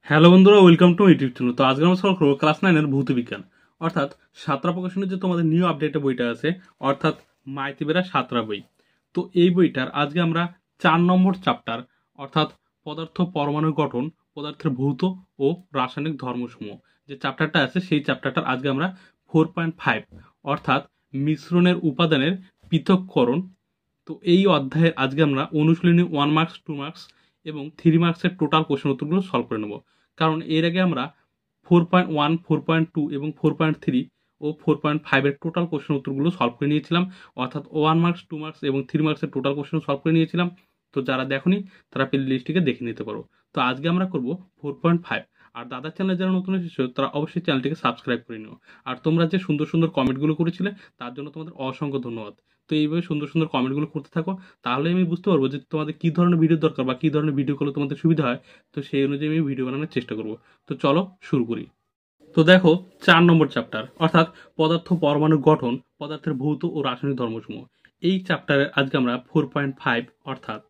Hello বন্ধুরা, welcome to YouTube channel. তো আজকে আমরা সলভ করবো ক্লাস 9-এর ভৌত বিজ্ঞান, অর্থাৎ সাতরা প্রকাশনের যে তোমাদের নিউ আপডেটের বইটা আছে, অর্থাৎ মাইতিবেরা সাতরা বই। তো এই বইটার আজকে আমরা 4 নম্বর চ্যাপ্টার, অর্থাৎ পদার্থ পরমাণুর গঠন, পদার্থের ভৌত ও রাসায়নিক ধর্মসমূহ, যে চ্যাপ্টারটা আছে সেই চ্যাপ্টারটার আজকে আমরা 4.5, অর্থাৎ মিশ্রণের উপাদানের পৃথককরণ। তো এই অধ্যায়ের আজকে আমরা অনুশীলনী 1 মার্কস, 2 মার্কস এবং 3 মার্কসের টোটাল কোশ্চেন উত্তরগুলো সলভ করে নেব। কারণ এর আগে আমরা 4.1, 4.2 এবং 4.3 ও 4.5 এর টোটাল কোশ্চেন উত্তরগুলো সলভ করে নিয়েছিলাম, অর্থাৎ 1 মার্কস, 2 মার্কস এবং 3 মার্কসের টোটাল কোশ্চেন সলভ করে নিয়েছিলাম। তো যারা দেখোনি তারা প্লে লিস্টটিকে দেখে নিতে পারো। তো আজকে আমরা করব 4.5। আর দাদার চ্যানেলে যারা নতুন এসেছো তারা অবশ্যই চ্যানেলটিকে সাবস্ক্রাইব করে নিও। আর তোমরা যে সুন্দর সুন্দর কমেন্টগুলো করেছিলে তার জন্য তোমাদের অসংখ্য ধন্যবাদ। তো এইভাবে সুন্দর সুন্দর কমেন্টগুলো করতে থাকো, তাহলে আমি বুঝতে পারবো যে তোমাদের কী ধরনের ভিডিও দরকার বা কী ধরনের ভিডিও করলে তোমাদের সুবিধা হয়। তো সেই অনুযায়ী আমি ভিডিও বানানোর চেষ্টা করব। তো চলো শুরু করি। তো দেখো 4 নম্বর চ্যাপ্টার, অর্থাৎ পদার্থ পরমাণুর গঠন, পদার্থের ভৌত ও রাসায়নিক ধর্মসমূহ। এই চ্যাপ্টারে আজকে আমরা 4.5, অর্থাৎ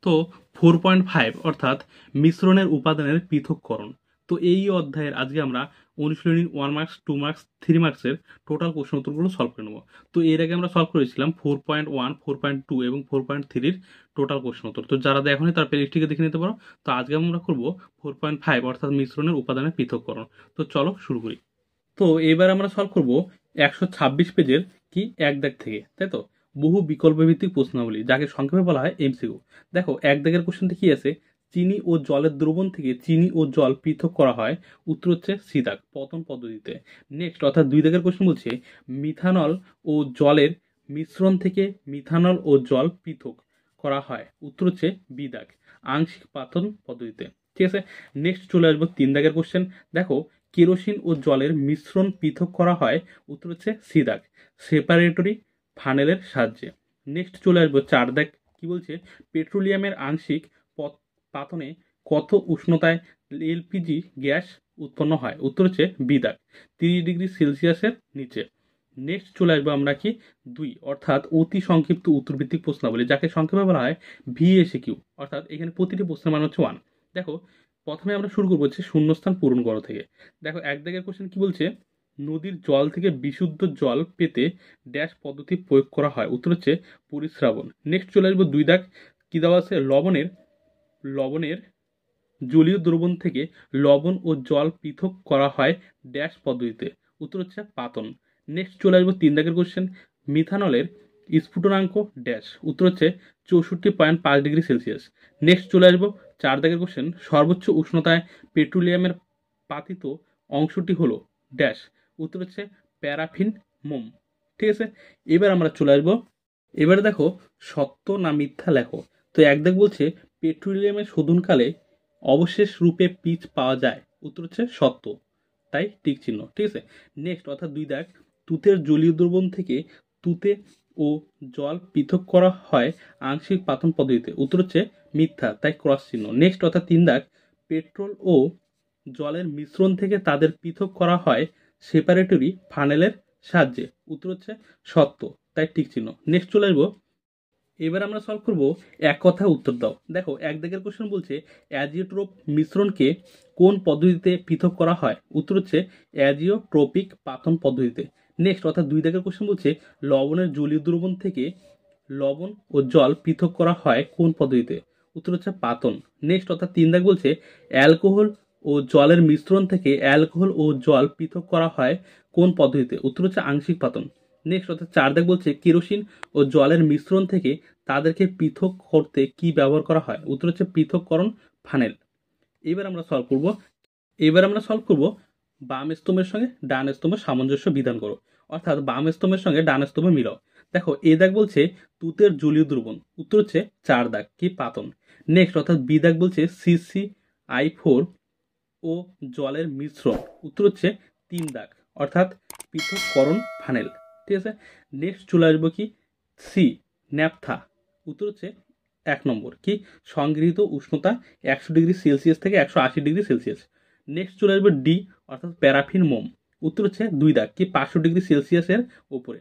তো 4.5 অর্থাৎ মিশ্রণের উপাদানের পৃথককরণ। তো এই অধ্যায়ের আজকে আমরা অনুশীলনী 1 মার্কস, 2 মার্কস, 3 মার্কসের টোটাল কোশ্চেন উত্তরগুলো সলভ করে নেব। তো এর আগে আমরা সলভ করেছিলাম 4.1, 4.2 এবং 4.3-র টোটাল কোশ্চেন উত্তর। তো যারা দেখোনি তার প্লেলিস্টটিকে দেখে নিতে পারো। তো আজকে আমরা করব 4.5, অর্থাৎ মিশ্রণের উপাদানের পৃথককরণ। তো চলো শুরু করি। তো এবার আমরা সলভ করব 126 পেজের কি এক দাগ থেকে, তাই তো? বহু বিকল্প ভিত্তিক প্রশ্নাবলী, যাকে সংক্ষেপে বলা হয় এমসিকিউ। দেখো এক দাগের কোশ্চেনটি কি আছে, চিনি ও জলের দ্রবণ থেকে চিনি ও জল পৃথক করা হয়। উত্তর হচ্ছে সি দাগ, পতন পদ্ধতিতে। নেক্সট, অর্থাৎ 2 দাগের কোশ্চেন বলছে মিথানল ও জলের মিশ্রণ থেকে মিথানল ও জল পৃথক করা হয়। উত্তর হচ্ছে বি দাগ, আংশিক পাতন পদ্ধতিতে। ঠিক আছে, নেক্সট চলে আসবো 3 দাগের কোশ্চেন। দেখো কেরোসিন ও জলের মিশ্রণ পৃথক করা হয়। উত্তর হচ্ছে সি দাগ, সেপারেটরি ফানেলের সাহায্যে। নেক্সট চলে আসবো 4 দাগ, কি বলছে, পেট্রোলিয়ামের আংশিক পাতনে কত উষ্ণতায় এলপিজি গ্যাস উৎপন্ন হয়। উত্তর হচ্ছে বি দাগ, 30°C নিচে। নেক্সট চলে আসবো আমরা কি 2, অর্থাৎ অতি সংক্ষিপ্ত উত্তরভিত্তিক প্রশ্নাবলী, যাকে সংক্ষেপে বলা হয় ভিএসিকিউ, অর্থাৎ এখানে প্রতিটি প্রশ্নের মান হচ্ছে 1। দেখো প্রথমে আমরা শুরু করবো হচ্ছে শূন্যস্থান পূরণ করো থেকে। দেখো এক দাগের কোশ্চেন কি বলছে, নদীর জল থেকে বিশুদ্ধ জল পেতে ড্যাশ পদ্ধতি প্রয়োগ করা হয়। উত্তর হচ্ছে পরিস্রাবন। নেক্সট চলে আসবো 2 দাগ, কি দেওয়া আছে, লবণের জলীয় দ্রবণ থেকে লবণ ও জল পৃথক করা হয় ড্যাশ পদ্ধতিতে। উত্তর হচ্ছে পাতন। নেক্সট চলে আসবো 3 দাগের কোশ্চেন, মিথানলের স্ফুটনাঙ্ক ড্যাশ। উত্তর হচ্ছে 64.5°C। নেক্সট চলে আসবো 4 দাগের কোশ্চেন, সর্বোচ্চ উষ্ণতায় পেট্রোলিয়ামের পাতিত অংশটি হলো ড্যাশ। উত্তর হচ্ছে প্যারাফিন মোম। ঠিক আছে, এবার আমরা চলে আসবো, এবারে দেখো সত্য না মিথ্যা লেখো। তো এক দাগ বলছে পেট্রোলিয়ামের শোধনকালে অবশেষ রূপে পিচ পাওয়া যায়। উত্তর হচ্ছে সত্য, তাই টিক চিহ্ন। ঠিক আছে, নেক্সট, অর্থাৎ 2 দাগ, তুতের জলীয় দ্রবণ থেকে তুতে ও জল পৃথক করা হয় আংশিক পাতন পদ্ধতিতে। উত্তর হচ্ছে মিথ্যা, তাই ক্রস চিহ্ন। নেক্সট, অর্থাৎ 3 দাগ, পেট্রোল ও জলের মিশ্রণ থেকে তাদের পৃথক করা হয় সেপারেটরি ফানেলের সাহায্যে। উত্তর হচ্ছে সত্য, তাই টিক চিহ্ন। নেক্সট চলে আসবো, এবার আমরা সলভ করব এক কথায় উত্তর দাও। দেখো এক দাগের কোশ্চেন বলছে অ্যাজিওট্রোপ মিশ্রণকে কোন পদ্ধতিতে পৃথক করা হয়। উত্তর হচ্ছে অ্যাজিওট্রোপিক পাতন পদ্ধতিতে। নেক্সট, অর্থাৎ 2 দাগের কোশ্চেন বলছে লবণের জলীয় দ্রবণ থেকে লবণ ও জল পৃথক করা হয় কোন পদ্ধতিতে। উত্তর হচ্ছে পাতন। নেক্সট, অর্থাৎ 3 দাগ বলছে অ্যালকোহল ও জলের মিশ্রণ থেকে অ্যালকোহল ও জল পৃথক করা হয় কোন পদ্ধতিতে। উত্তর হচ্ছে আংশিক পাতন। নেক্সট, অর্থাৎ 4 দাগ বলছে কেরোসিন ও জলের মিশ্রণ থেকে তাদেরকে পৃথক করতে কি ব্যবহার করা হয়। উত্তর হচ্ছে পৃথককরণ ফানেল। এবার আমরা সলভ করব বাম স্তম্ভের সঙ্গে ডান স্তম্ভের সামঞ্জস্য বিধান করো, অর্থাৎ বাম স্তম্ভের সঙ্গে ডান স্তম্ভ মিলাও। দেখো এ দাগ বলছে তুতের জলীয় দ্রবণ। উত্তর হচ্ছে 4 দাগ, কি পাতন। নেক্সট, অর্থাৎ বি দাগ বলছে CCl4 ও জলের মিশ্রণ। উত্তর হচ্ছে 3 দাগ, অর্থাৎ পৃথককরণ ফানেল। ঠিক আছে, নেক্সট চলে আসবো কি সি, ন্যাপথা। উত্তর হচ্ছে 1 নম্বর, কি সংগৃহীত উষ্ণতা 100°C থেকে 180°C। নেক্সট চলে আসবে ডি, অর্থাৎ প্যারাফিন মোম। উত্তর হচ্ছে 2 দাগ, কি 500°C এর উপরে।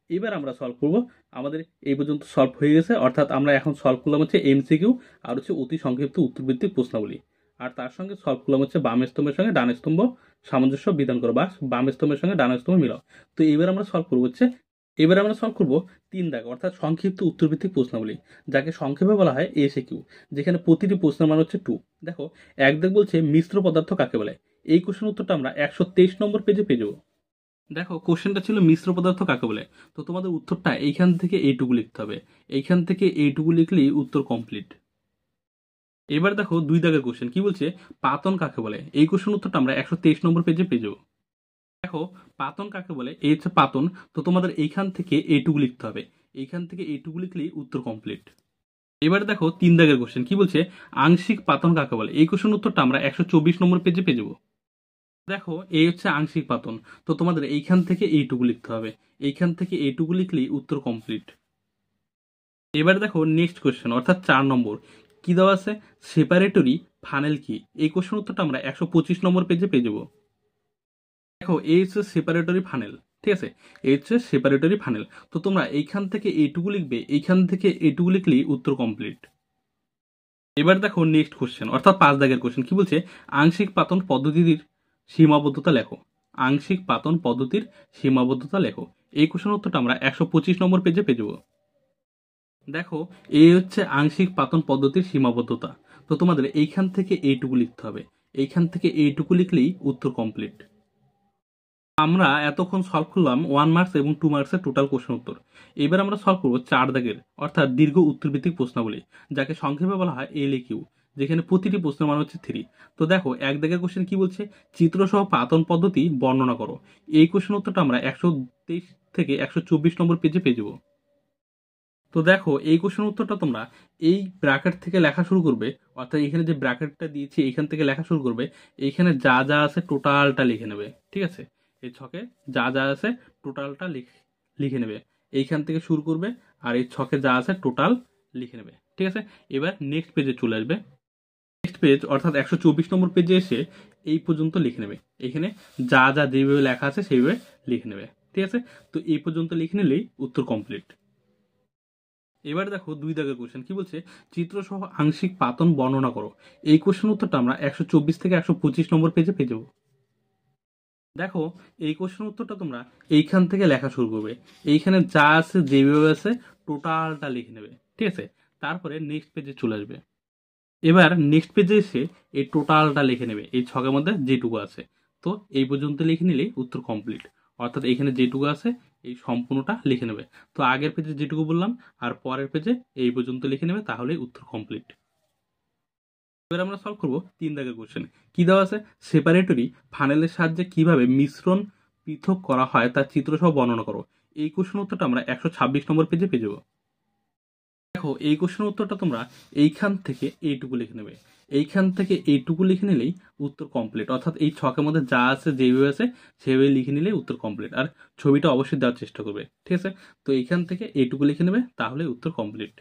এবার আমরা সলভ করব, আমাদের এই পর্যন্ত সলভ হয়ে গেছে, অর্থাৎ আমরা এখন সলভ করলাম হচ্ছে এমসিকিউ আর হচ্ছে অতি সংক্ষিপ্ত উত্তরভিত্তিক প্রশ্নাবলী। আর তার সঙ্গে সলভ করলাম হচ্ছে বাম স্তম্ভের সঙ্গে ডান স্তম্ভ সামঞ্জস্য বিধান করো বা বাম স্তম্ভের সঙ্গে ডান স্তম্ভ মিলাও। তো এবার আমরা সলভ করবো 3 দাগ অর্থাৎ সংক্ষিপ্ত উত্তরভিত্তিক প্রশ্নাবলী, যাকে সংক্ষেপে বলা হয় এসিকিউ, যেখানে প্রতিটি প্রশ্নের মান হচ্ছে 2। দেখো 1 দাগ বলছে মিশ্র পদার্থ কাকে বলে। এই কোশ্চেন উত্তরটা আমরা 123 নম্বর পেজে পেয়ে যাবো। দেখো কোশ্চেনটা ছিল মিশ্র পদার্থ কাকে বলে, তো তোমাদের উত্তরটা এইখান থেকে এইটুকু লিখতে হবে, এইখান থেকে এইটুকু লিখলেই উত্তর কমপ্লিট। এবার দেখো 2 দাগের কোশ্চেন কি বলছে, পাতন কাকে বলে। এই কোশ্চেন উত্তরটা আমরা 123 নম্বর পেজে পেয়ে যাবো। দেখো পাতন কাকে বলে, এই হচ্ছে পাতন, তো তোমাদের এইখান থেকে এইটুকু লিখতে হবে, এইখান থেকে এইটুকু লিখলেই উত্তর কমপ্লিট। এবার দেখো 3 দাগের কোশ্চেন কি বলছে, আংশিক পাতন কাকে বলে। এই কোশ্চেন উত্তরটা আমরা 124 নম্বর পেজে পেয়ে যাবো। দেখো এই হচ্ছে আংশিক পাতন, তো তোমাদের এইখান থেকে এইটুকু লিখতে হবে, এইখান থেকে এইটুকু লিখলেই উত্তর কমপ্লিট। এবার দেখো নেক্সট কোশ্চেন অর্থাৎ 4 নম্বর কি দেওয়া আছে, সেপারেটরি ফানেল কি। এই কোশ্চেন উত্তরটা আমরা 125 নম্বর পেজে পেয়ে যাবো। দেখো এই হচ্ছে সেপারেটরি ফানেল, ঠিক আছে, এই হচ্ছে সেপারেটরি ফানেল, তো তোমরা এইখান থেকে এইটুকু লিখবে, এইখান থেকে এইটুকু লিখলেই উত্তর কমপ্লিট। এবার দেখো নেক্সট কোশ্চেন অর্থাৎ 5 দাগের কোশ্চেন কি বলছে, আংশিক পাতন পদ্ধতির সীমাবদ্ধতা লেখো। আংশিক পাতন পদ্ধতির সীমাবদ্ধতা লেখো। এই কোশ্চেন উত্তরটা আমরা 125 নম্বর পেজে পেয়ে যাবো। দেখো এই হচ্ছে আংশিক পাতন পদ্ধতির সীমাবদ্ধতা, তো তোমাদের এইখান থেকে এইটুকু লিখতে হবে, এইখান থেকে এইটুকু লিখলেই উত্তর কমপ্লিট। আমরা এতক্ষণ সলভ করলাম 1 মার্কস এবং 2 মার্কসের টোটাল কোশ্চেন উত্তর। এবার আমরা সলভ করবো 4 দাগের অর্থাৎ দীর্ঘ উত্তরভিত্তিক প্রশ্নাবলী, যাকে সংক্ষেপে বলা হয় এলএকিউ, যেখানে প্রতিটি প্রশ্নের মান হচ্ছে 3। তো দেখো 1 দাগের কোশ্চেন কি বলছে, চিত্রসহ পাতন পদ্ধতি বর্ণনা করো। এই কোশ্চেন উত্তরটা আমরা 123 থেকে 124 নম্বর পেজে পেয়ে যাবো। তো দেখো এই কোশ্চেন উত্তরটা তোমরা এই ব্র্যাকেট থেকে লেখা শুরু করবে, অর্থাৎ এখানে যে ব্র্যাকেটটা দিয়েছি এখান থেকে লেখা শুরু করবে, এইখানে যা যা আছে টোটালটা লিখে নেবে, ঠিক আছে, এই ছকে যা যা আছে টোটালটা লিখে নেবে, এইখান থেকে শুরু করবে আর এই ছকে যা আছে টোটাল লিখে নেবে, ঠিক আছে। এবার নেক্সট পেজে চলে আসবে, নেক্সট পেজ অর্থাৎ 124 নম্বর পেজে এসে এই পর্যন্ত লিখে নেবে, এখানে যা যা যেভাবে লেখা আছে সেইভাবে লিখে নেবে, ঠিক আছে। তো এই পর্যন্ত লিখে নিলেই উত্তর কমপ্লিট। এবার দেখো 2 দাগের কোশ্চেন কি বলছে, চিত্রসহ আংশিক পাতন বর্ণনা করো। এই কোশ্চেন উত্তরটা আমরা 124 থেকে 125 নম্বর পেজে পেয়ে যাবো। দেখো এই কোশ্চেন উত্তরটা তোমরা এইখান থেকে লেখা শুরু করবে, এইখানে যা আছে যেভাবে আছে টোটালটা লিখে নেবে, ঠিক আছে। তারপরে নেক্সট পেজে চলে আসবে, এবার নেক্সট পেজে এসে এই টোটালটা লিখে নেবে, এই ছকের মধ্যে যেটুকু আছে। তো এই পর্যন্ত লিখে নিলেই উত্তর কমপ্লিট, অর্থাৎ এখানে যেটুকু আছে এই সম্পূর্ণটা লিখে নেবে। তো আগের পেজে যেটুকু বললাম আর পরের পেজে এই পর্যন্ত লিখে নেবে, তাহলেই উত্তর কমপ্লিট। এবার আমরা সলভ করবো 3 দাগের কোশ্চেন কি দেওয়া আছে, সেপারেটরি ফানেলের সাহায্যে কিভাবে মিশ্রণ পৃথক করা হয় তার চিত্রসহ বর্ণনা করো। এই কোশ্চেন উত্তরটা আমরা 126 নম্বর পেজে পেয়ে যাবো। দেখো এই কোশ্চেনের উত্তরটা তোমরা এইখান থেকে এইটুকু লিখে নেবে, এইখান থেকে এইটুকু লিখে নিলেই উত্তর কমপ্লিট, অর্থাৎ এই ছকের মধ্যে যা আছে যেভাবে আছে সেভাবে লিখে নিলেই উত্তর কমপ্লিট। আর ছবিটা অবশ্যই দেওয়ার চেষ্টা করবে, ঠিক আছে। তো এইখান থেকে এইটুকু লিখে নেবে, তাহলে উত্তর কমপ্লিট।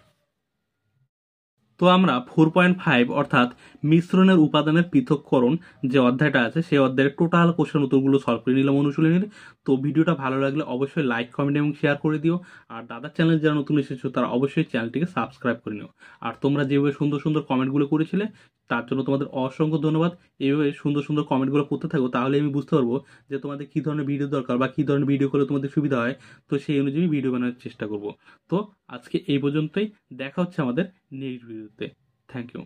তো আমরা 4.5 অর্থাৎ মিশ্রণের উপাদানের পৃথককরণ যে অধ্যায়টা আছে সেই অধ্যায়ের টোটাল কোশ্চেন উত্তরগুলো সলভ করে নিলাম অনুশীলনীর। তো ভিডিওটা ভালো লাগলে অবশ্যই লাইক কমেন্ট এবং শেয়ার করে দিও, আর দাদার চ্যানেল যারা নতুন এসেছো তারা অবশ্যই চ্যানেলটিকে সাবস্ক্রাইব করে নিও। আর তোমরা যেভাবে সুন্দর সুন্দর কমেন্টগুলো করেছিলে তার জন্য তোমাদের অসংখ্য ধন্যবাদ। এইভাবে সুন্দর সুন্দর কমেন্টগুলো করতে থাকো, তাহলে আমি বুঝতে পারবো যে তোমাদের কী ধরনের ভিডিও দরকার বা কী ধরনের ভিডিও করলে তোমাদের সুবিধা হয়, তো সেই অনুযায়ী ভিডিও বানানোর চেষ্টা করব। তো আজকে এই পর্যন্তই, দেখা হচ্ছে আমাদের নেক্সট ভিডিওতে। Thank you.